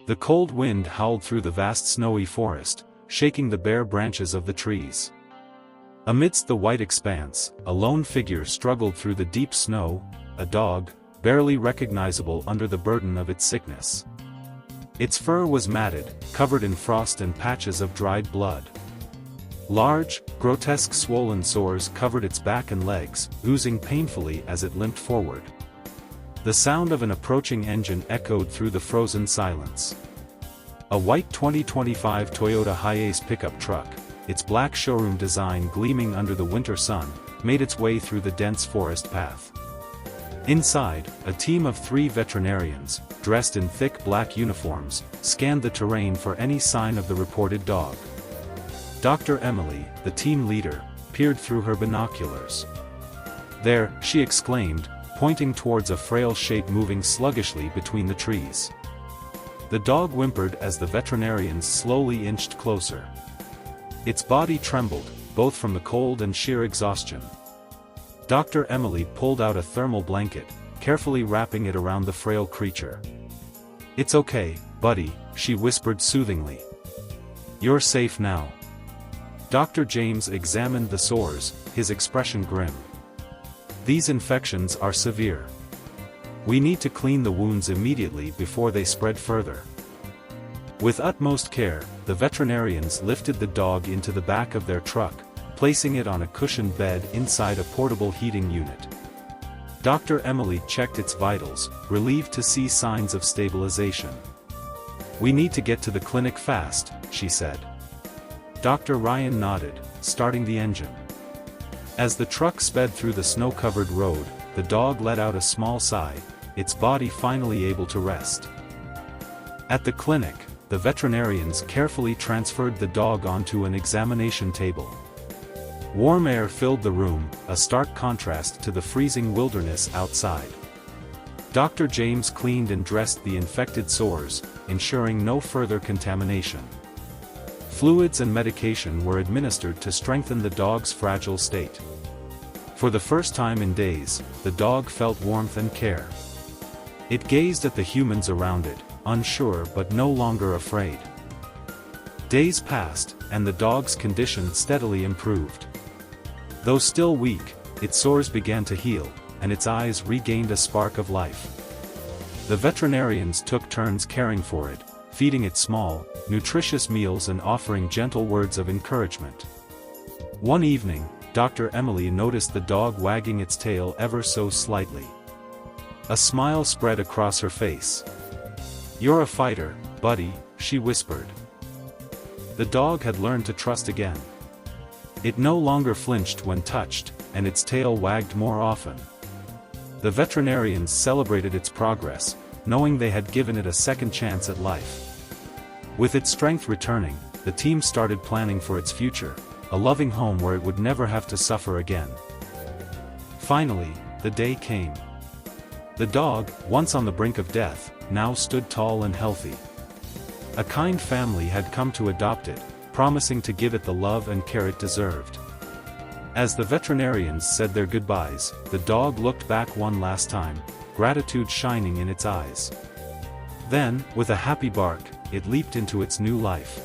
The cold wind howled through the vast snowy forest, shaking the bare branches of the trees. Amidst the white expanse, a lone figure struggled through the deep snow, a dog, barely recognizable under the burden of its sickness. Its fur was matted, covered in frost and patches of dried blood. Large, grotesque swollen sores covered its back and legs, oozing painfully as it limped forward. The sound of an approaching engine echoed through the frozen silence. A white 2025 Toyota Hiace pickup truck, its black showroom design gleaming under the winter sun, made its way through the dense forest path. Inside, a team of 3 veterinarians, dressed in thick black uniforms, scanned the terrain for any sign of the reported dog. Dr. Emily, the team leader, peered through her binoculars. "There," she exclaimed, pointing towards a frail shape moving sluggishly between the trees. The dog whimpered as the veterinarians slowly inched closer. Its body trembled, both from the cold and sheer exhaustion. Dr. Emily pulled out a thermal blanket, carefully wrapping it around the frail creature. "It's okay, buddy," she whispered soothingly. "You're safe now." Dr. James examined the sores, his expression grim. "These infections are severe. We need to clean the wounds immediately before they spread further." With utmost care, the veterinarians lifted the dog into the back of their truck, placing it on a cushioned bed inside a portable heating unit. Dr. Emily checked its vitals, relieved to see signs of stabilization. "We need to get to the clinic fast," she said. Dr. Ryan nodded, starting the engine. As the truck sped through the snow-covered road, the dog let out a small sigh, its body finally able to rest. At the clinic, the veterinarians carefully transferred the dog onto an examination table. Warm air filled the room, a stark contrast to the freezing wilderness outside. Dr. James cleaned and dressed the infected sores, ensuring no further contamination. Fluids and medication were administered to strengthen the dog's fragile state. For the first time in days, the dog felt warmth and care. It gazed at the humans around it, unsure but no longer afraid. Days passed, and the dog's condition steadily improved. Though still weak, its sores began to heal, and its eyes regained a spark of life. The veterinarians took turns caring for it, feeding it small, nutritious meals and offering gentle words of encouragement. One evening, Dr. Emily noticed the dog wagging its tail ever so slightly. A smile spread across her face. "You're a fighter, buddy," she whispered. The dog had learned to trust again. It no longer flinched when touched, and its tail wagged more often. The veterinarians celebrated its progress, knowing they had given it a second chance at life. With its strength returning, the team started planning for its future, a loving home where it would never have to suffer again. Finally, the day came. The dog, once on the brink of death, now stood tall and healthy. A kind family had come to adopt it, promising to give it the love and care it deserved. As the veterinarians said their goodbyes, the dog looked back one last time, gratitude shining in its eyes. Then, with a happy bark, it leaped into its new life.